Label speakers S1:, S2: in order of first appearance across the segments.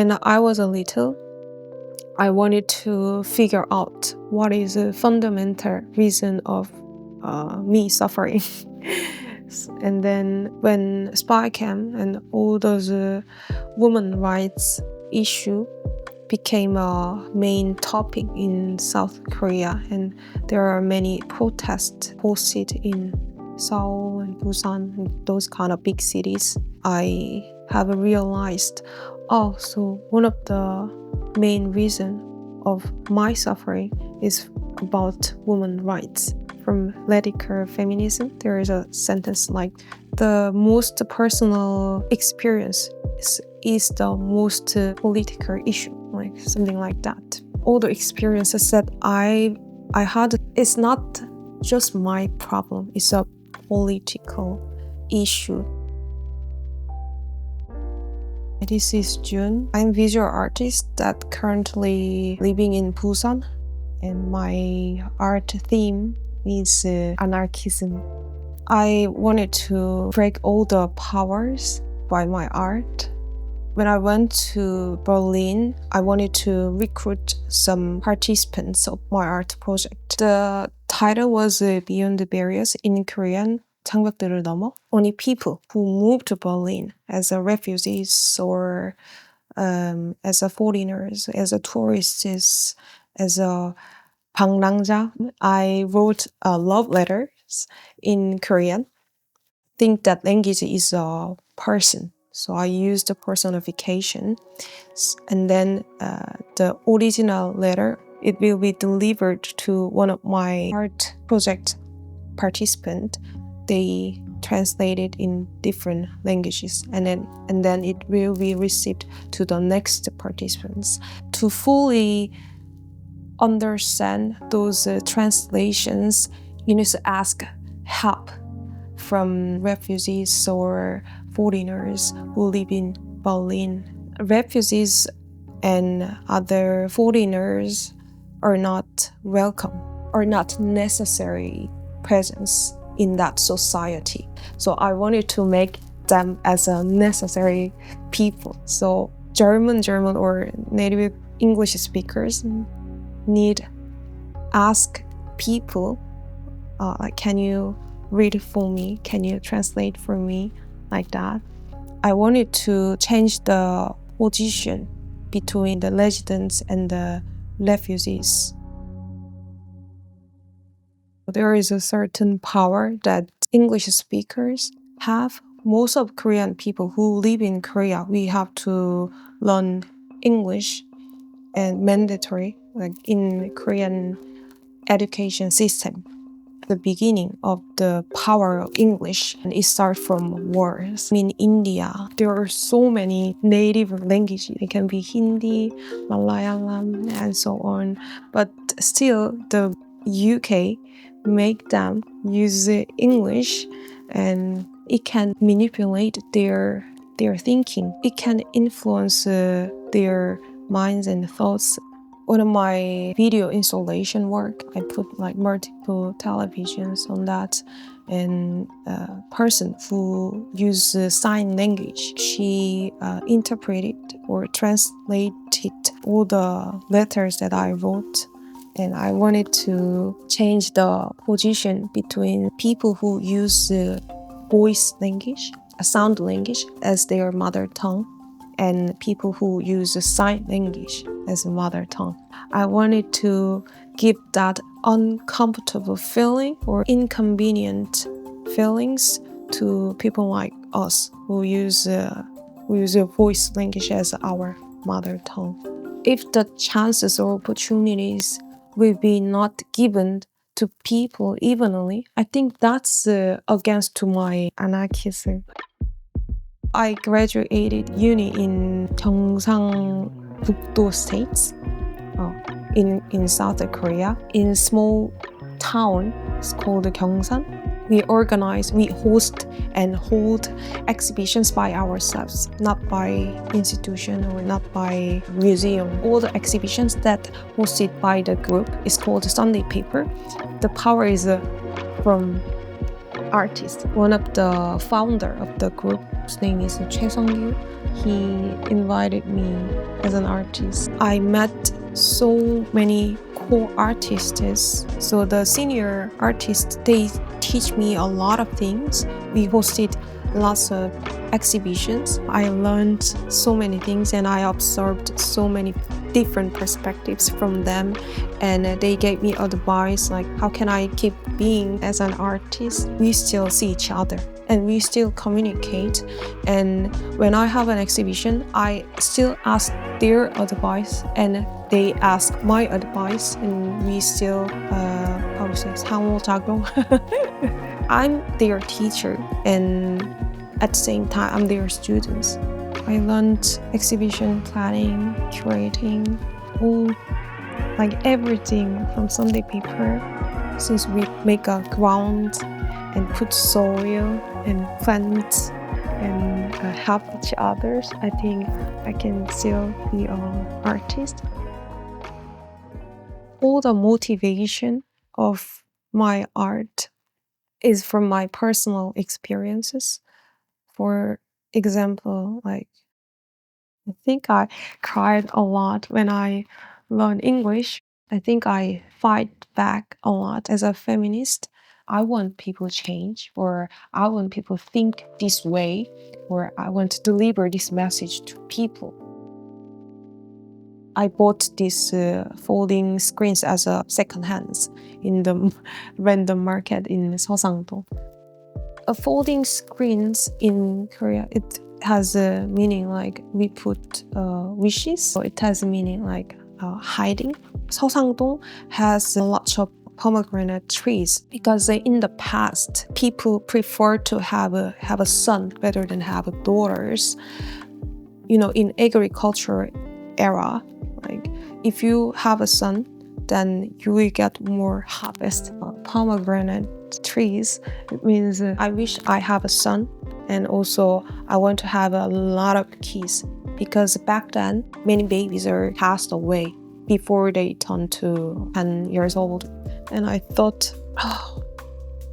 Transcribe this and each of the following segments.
S1: When I was a little, I wanted to figure out what is the fundamental reason of me suffering. And then when spy cam and all those women rights issue became a main topic in South Korea, and there are many protests posted in Seoul and Busan and those kind of big cities, I have realized, so one of the main reason of my suffering is about women's rights. From radical feminism, there is a sentence like, the most personal experience is the most political issue, like something like that. All the experiences that I had, it's not just my problem, it's a political issue. This is Jun. I'm a visual artist that currently living in Busan, and my art theme is anarchism. I wanted to break all the powers by my art. When I went to Berlin, I wanted to recruit some participants of my art project. The title was Beyond the Barriers, in Korean, 장벽들을 넘어. Only people who moved to Berlin as a refugees or as a foreigners, as a tourists, as a 방랑자. I wrote love letters in Korean. Think that language is a person. So I used the personification, and then the original letter, it will be delivered to one of my art project participants. They translate it in different languages, and then it will be received to the next participants. To fully understand those translations, you need to ask help from refugees or foreigners who live in Berlin. Refugees and other foreigners are not welcome or not necessary presence in that society. So I wanted to make them as a necessary people. So German or native English speakers need ask people, like, can you read for me? Can you translate for me? Like that. I wanted to change the position between the residents and the refugees. There is a certain power that English speakers have. Most of Korean people who live in Korea, we have to learn English and mandatory, like in Korean education system. The beginning of the power of English, and it starts from words. In India, there are so many native languages. It can be Hindi, Malayalam, and so on. But still, the UK make them use English, and it can manipulate their thinking. It can influence their minds and thoughts. On my video installation work, I put like multiple televisions on that, and a person who uses sign language, she interpreted or translated all the letters that I wrote. And I wanted to change the position between people who use voice language, a sound language as their mother tongue, and people who use sign language as a mother tongue. I wanted to give that uncomfortable feeling or inconvenient feelings to people like us who use a voice language as our mother tongue. If the chances or opportunities will be not given to people evenly, I think that's against to my anarchism. I graduated uni in Gyeongsang-Bukdo states, in South Korea, in a small town. It's called Gyeongsan. We host and hold exhibitions by ourselves, not by institution or not by museum. All the exhibitions that hosted by the group is called Sunday Paper. The power is from artists. One of the founder of the group's name is Choi Sung-gyu. he invited me as an artist. I met so many cool artists. So the senior artists, they teach me a lot of things. We hosted lots of exhibitions. I learned so many things and I observed so many different perspectives from them, and they gave me advice like how can I keep being as an artist. We still see each other and we still communicate, and when I have an exhibition I still ask their advice and they ask my advice, and we still how to say 상호작용. I'm their teacher and at the same time I'm their students. I learned exhibition planning, curating, all like everything from Sunday paper. Since we make a ground and put soil and plant and help each other, I think I can still be an artist. All the motivation of my art is from my personal experiences. For example, like I think I cried a lot when I learned English. I think I fight back a lot as a feminist. I want people to change, or I want people to think this way, or I want to deliver this message to people. I bought these folding screens as a second hands in the random market in Seosangbong. A folding screens in Korea, it has a meaning like we put wishes. So it has a meaning like hiding. Seosangbong has a lot of pomegranate trees because in the past people prefer to have a son rather than have daughters. You know, in agriculture era, like if you have a son, then you will get more harvest. Pomegranate trees, it means I wish I have a son, and also I want to have a lot of kids, because back then many babies are passed away before they turn to 10 years old. And I thought,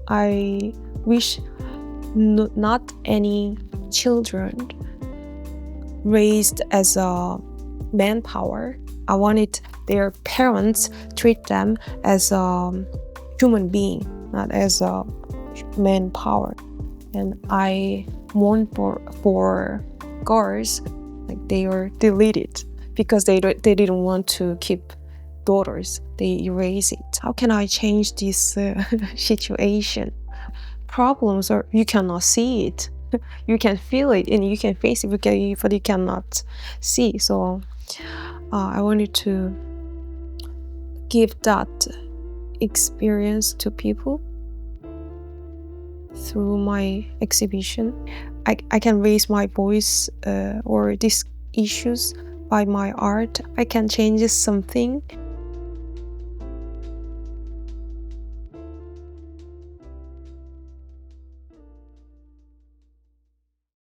S1: I wish not any children raised as a manpower. I wanted their parents treat them as a human being, not as a manpower. And I mourn for girls, like they are deleted because they didn't want to keep daughters. They erase it. How can I change this situation? Problems are, you cannot see it. You can feel it and you can face it, but you cannot see. So I wanted to give that experience to people through my exhibition. I can raise my voice or these issues by my art. I can change something